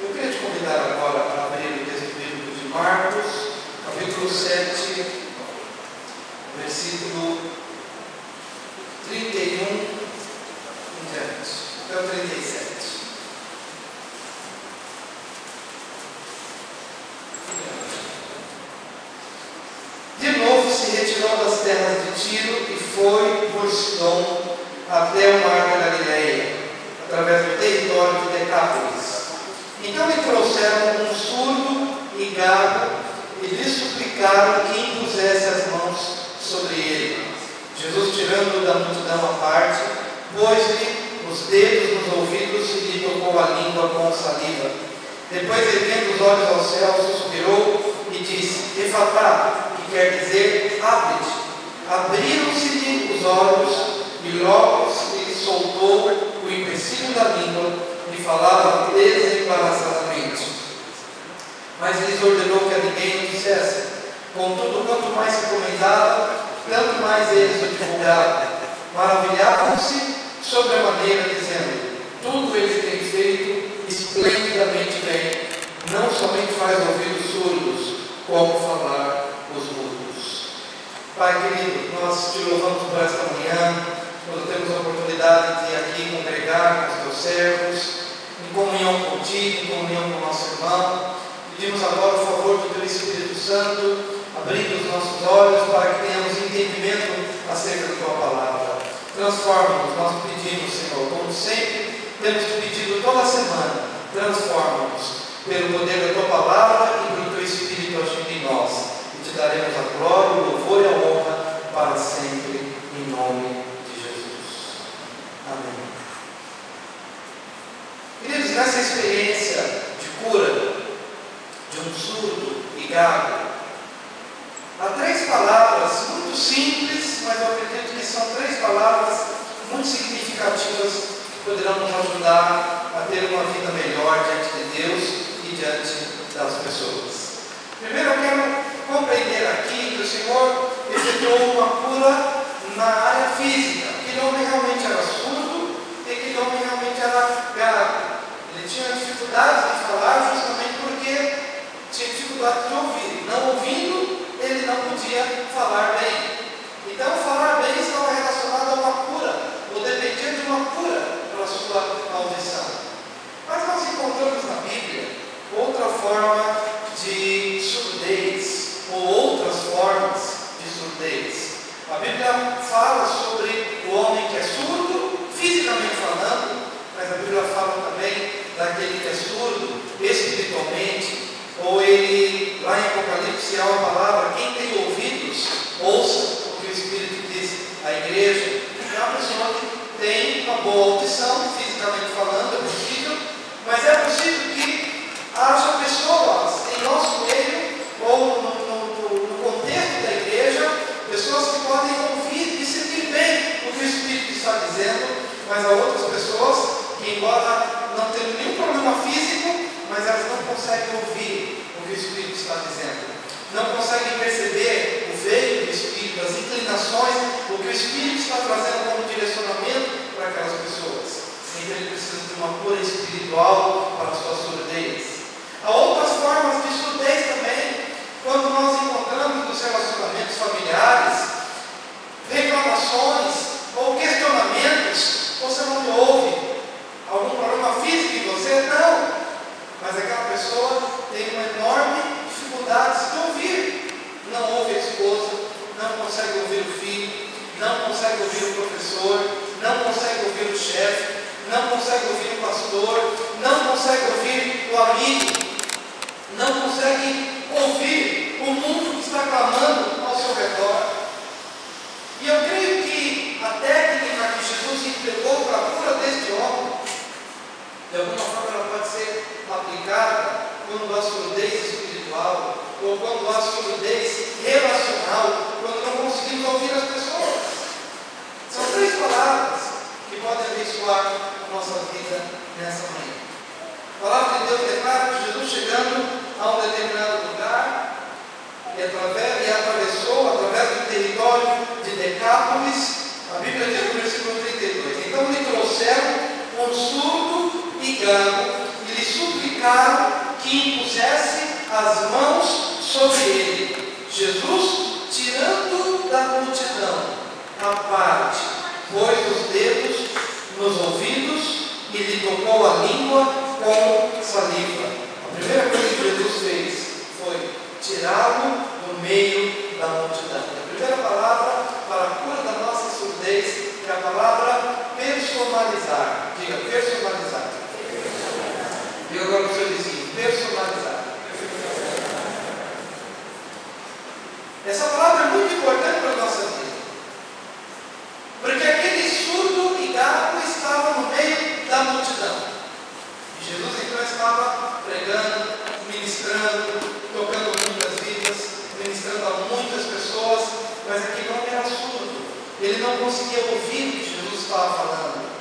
Eu queria te convidar agora para abrir o texto bíblico de Marcos, capítulo 7, versículo 31 em diante, até o 37. De novo se retirou das terras de Tiro e foi por Sidom até o mar da Galileia, através do território de Decápolis. Então lhe trouxeram um surdo e gago e lhe suplicaram que impusesse as mãos sobre ele. Jesus, tirando-o da multidão à parte, pôs-lhe os dedos nos ouvidos e lhe tocou a língua com saliva. Depois, erguendo os olhos ao céu, suspirou e disse: Efatá, que quer dizer abre-te. Abriram-se-lhe os olhos e logo se soltou o empecilho da língua e falava desembaraçadamente. Mas lhes ordenou que a ninguém o dissesse. Contudo, quanto mais se comentava, tanto mais eles o divulgavam. Maravilhavam-se sobre a maneira, dizendo: tudo ele tem feito esplendidamente bem. Não somente faz ouvir os surdos, como falar os mudos. Pai querido, nós te louvamos por esta manhã, quando temos a oportunidade de aqui congregar com os teus servos, em comunhão contigo, em comunhão com o nosso irmão. Pedimos agora o favor do teu Espírito Santo, abrindo os nossos olhos para que tenhamos entendimento acerca da tua palavra. Transforma-nos, nós pedimos, Senhor, como sempre temos te pedido toda semana. Transforma-nos pelo poder da tua palavra e pelo teu Espírito agindo em nós. E te daremos a glória, o louvor e a honra para sempre, em nome de Jesus. Amém. Queridos, nessa experiência de cura de um surdo e gago, há três palavras muito simples, mas eu acredito que são três palavras muito significativas que poderão nos ajudar a ter uma vida melhor diante de Deus e diante das pessoas. Primeiro eu quero compreender aqui que o Senhor efetuou uma cura na área física. Aquele homem realmente era surdo e aquele homem realmente era gago. Ele tinha dificuldades de falar justamente porque tinha dificuldade de ouvir. Não ouvindo, ele não podia falar bem. Então, falar bem estava relacionado a uma cura, ou dependia de uma cura para a sua audição. Mas nós encontramos na Bíblia outra forma de surdez, ou outras formas de surdez. A Bíblia fala sobre o homem que é surdo, fisicamente falando, mas a Bíblia fala também daquele que é surdo espiritualmente, ou ele, lá em Apocalipse, há uma palavra: quem tem ouvidos, ouça o que o Espírito diz à igreja. É uma pessoa que tem uma boa audição, fisicamente falando, é possível, mas é possível que haja pessoas em nosso meio, ou no contexto da igreja, pessoas que podem ouvir e sentir bem o que o Espírito está dizendo, mas há outras pessoas que, embora não tenham nenhum problema físico, mas elas não conseguem ouvir o que o Espírito está dizendo, não conseguem perceber o veio do Espírito, as inclinações, o que o Espírito está trazendo como direcionamento para aquelas pessoas. Então ele precisa de uma cura espiritual para a sua surdez. Há outras formas de surdez também, quando nós encontramos nos relacionamentos familiares reclamações ou questionamentos. Você não me ouve? Algum problema físico em você? Não. Mas aquela pessoa tem uma enorme dificuldade de ouvir. Não ouve a esposa, não consegue ouvir o filho, não consegue ouvir o professor, não consegue ouvir o chefe, não consegue ouvir o pastor, não consegue ouvir o amigo, não consegue ouvir o mundo que está clamando ao seu redor. E eu creio que a técnica que Jesus entregou para a cura deste homem, de alguma forma ela pode ser aplicada quando há surdez espiritual, ou quando há surdez relacional, quando não conseguimos ouvir as pessoas. São três palavras que podem abençoar a nossa vida nessa manhã. A palavra de Deus declara que Jesus, chegando a um determinado lugar, e atravessou através do território de Decápolis. A Bíblia diz no versículo 32: então lhe trouxeram um surdo e gago e lhe suplicaram suplicaram que impusesse as mãos sobre ele. Jesus, tirando da multidão a parte, pôs os dedos nos ouvidos e lhe tocou a língua com saliva. A primeira coisa que Jesus fez foi tirá-lo do meio da multidão. A primeira palavra para a cura da nossa surdez é a palavra personalizar. Diga, personalizar. Diga agora para o seu vizinho, personalizar. Essa palavra é muito importante para a nossa vida. Porque aquele surdo e gago estava no meio da multidão. E Jesus então estava pregando, ministrando, tocando muitas vidas, ministrando a muitas pessoas, mas aquele homem era surdo. Ele não conseguia ouvir o que Jesus estava falando.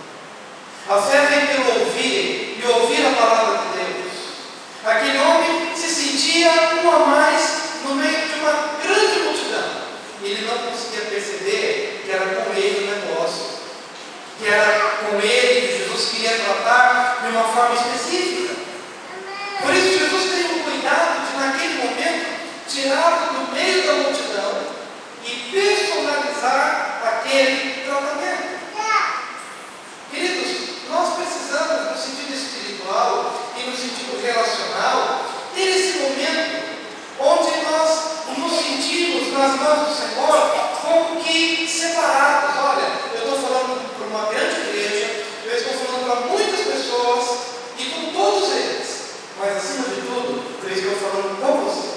A fé vem pelo ouvir, e ouvir a palavra de Deus. Aquele homem se sentia um a mais no meio de uma grande multidão. E ele não conseguia perceber que era com ele o negócio, que era com ele que Jesus queria tratar de uma forma específica. Por isso Jesus tem o cuidado de, naquele momento, tirá-lo do meio da multidão e personalizar aquele tratamento. Queridos, nós precisamos, no sentido espiritual e no sentido relacional, ter esse momento onde nós nos sentimos nas mãos do Senhor como que separados. Olha, eu estou falando para uma grande igreja, eu estou falando para muitas pessoas e com todos eles, mas acima de tudo, eu estou falando com você.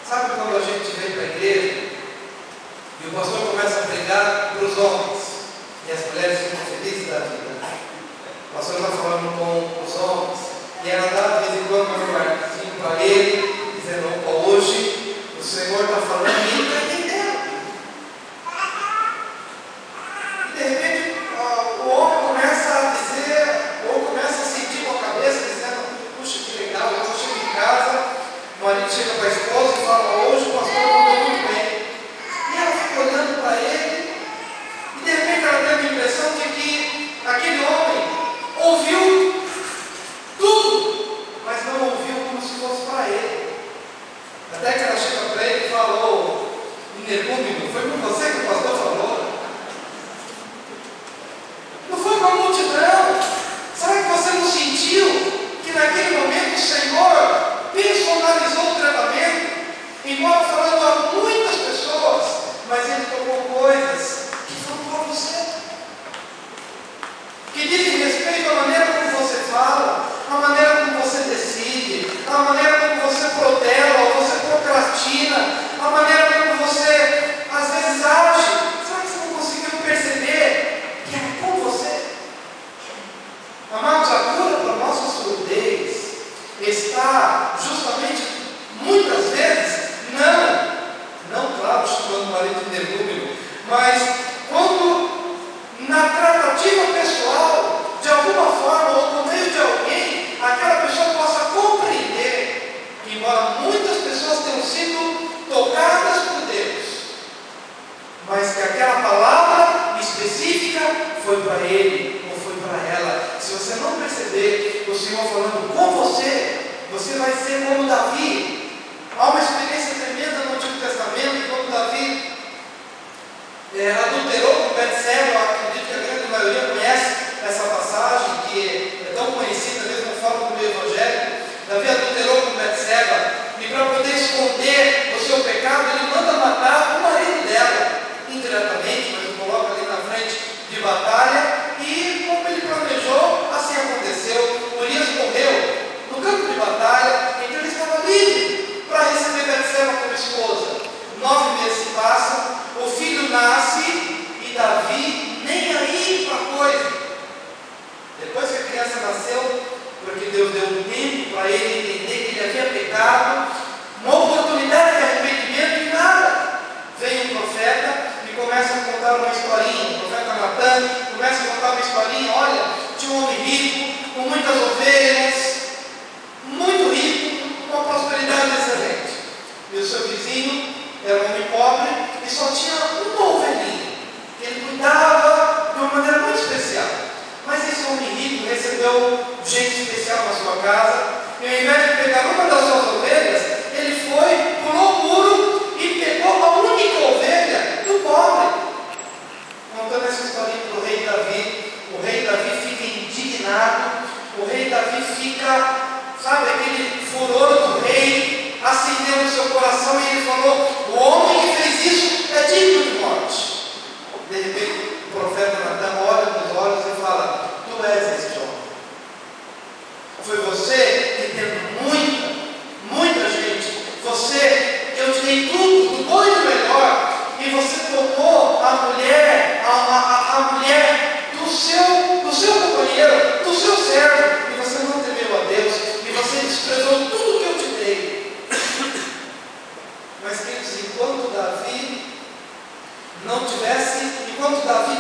Sabe quando a gente vem para a igreja e o pastor começa a pregar para os homens e as mulheres ficam felizes da vida? O pastor está falando com os homens e ela dá de vez em quando um marquinho para ele, dizendo: opa, hoje o Senhor está falando e ele está entendendo. E de repente o homem começa a dizer, ou começa a sentir com a cabeça, dizendo: puxa, que legal, eu chego em casa, o marido chega para a esposa e fala: hoje o pastor mandou muito bem. E ela fica olhando para ele, e de repente ela teve a impressão de que aquele homem ouviu tudo, mas não ouviu como se fosse para ele. Até que ela chega para ele e fala: ô, energúmeno, foi com você que o pastor falou? Não foi com a multidão. Será que você não sentiu que naquele momento o Senhor personalizou o tratamento? Embora falando a muitas pessoas, mas ele tocou coisas que foram para você, que dizem respeito à maneira como você fala, à maneira como você decide, à maneira como você protela ou você procrastina, à maneira como você às vezes age. Será que você não conseguiu perceber que é com você? Amados, a cura para a nossa surdez está justamente, muitas vezes, não claro, chamando o marido de energúmeno, mas quando na tratativa pessoal, de alguma forma, ou por meio de alguém, aquela pessoa possa compreender que, embora muitas pessoas tenham sido tocadas por Deus, mas que aquela palavra específica foi para ele, ou foi para ela. Se você não perceber o Senhor falando com você, você vai ser como Davi. Há uma experiência tremenda no Antigo Testamento, quando Davi adulterou com Betseba. Eu acredito que a grande maioria conhece essa passagem, que é tão conhecida, mesmo na forma do Evangelho. Davi adulterou com Betseba, e para poder esconder o seu pecado, ele manda matar o marido dela, indiretamente, mas o coloca ali na frente de batalha, e como ele planejou, assim aconteceu. Urias morreu no campo de batalha, então ele estava livre para receber Betseba como esposa. 9 meses se passam, o filho nasce e Davi nem aí para a coisa. Depois que a criança nasceu, porque Deus deu um tempo para ele entender que ele havia pecado, uma oportunidade de arrependimento e nada. Vem um profeta e começa a contar uma historinha. O profeta Natan começa a contar uma historinha. Olha, tinha um homem rico, com muitas ovelhas, muito rico, com uma prosperidade excelente. E o seu vizinho era um homem pobre e só tinha uma ovelhinha, que ele cuidava de uma maneira muito especial. Mas esse homem recebeu gente especial na sua casa, e ao invés de pegar uma das suas ovelhas, ele foi, pulou o muro e pegou a única ovelha do pobre. Contando essa historinha para o rei Davi fica indignado, o rei Davi fica, sabe, aquele furor do rei acendeu no seu coração e ele falou: o homem que fez isso é digno de morte. De repente o profeta Natan olha nos olhos e fala: tu és esse homem. Foi você que, tendo muita gente, você, eu te dei tudo, do bom e do melhor, e você tomou a mulher do seu companheiro, do seu servo, e você não temeu a Deus, e você desprezou tudo que eu te dei. Mas, queridos, enquanto Davi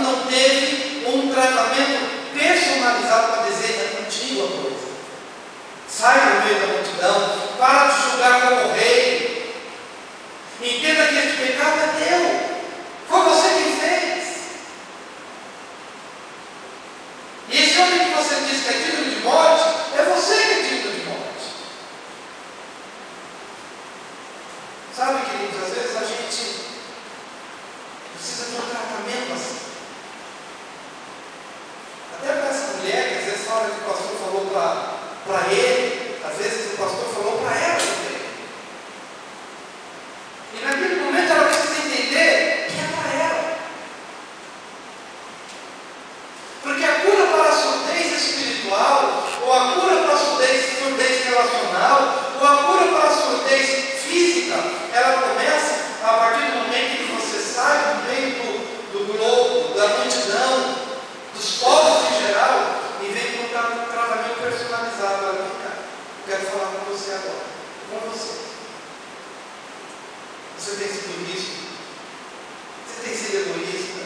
não teve um tratamento personalizado para dizer: é contigo a coisa, sai do meio da multidão, para de julgar como rei, entenda que este pecado é teu, foi você quem fez. E esse homem que você diz que é digno de morte, é você que é digno de morte. Sabe, queridos, às vezes a gente precisa de um tratamento assim. Até para essa mulher, que às vezes fala que o pastor falou para ele, às vezes o pastor falou para ela também. E naquele momento ela precisa entender que é para ela. Porque a cura para a surdez espiritual, ou a cura para a surdez relacional, ou a cura para a surdez física, ela começa a partir do momento que você sai do meio do globo, da multidão, dos povos em geral, e vem com um tratamento personalizado. Olha, eu quero falar com você agora, com você. Você tem sido isso? Você tem sido egoísta?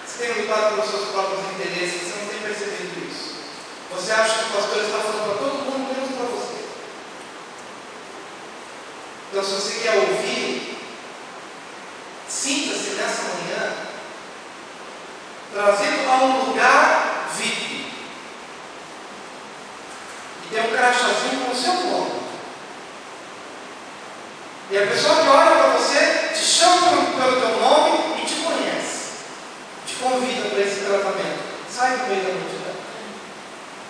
Você tem lutado pelos seus próprios interesses? Você não tem percebido isso? Você acha que o pastor está falando para todo mundo, menos para você? Então, se você quer ouvir, sinta-se nessa manhã trazido a um lugar VIP. E tem um crachazinho com o seu nome. E a pessoa que olha para você te chama pelo teu nome e te conhece. Te convida para esse tratamento. Sai do meio da multidão.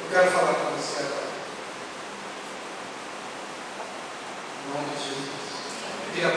Eu quero falar com você agora. Em nome de Jesus. Diga: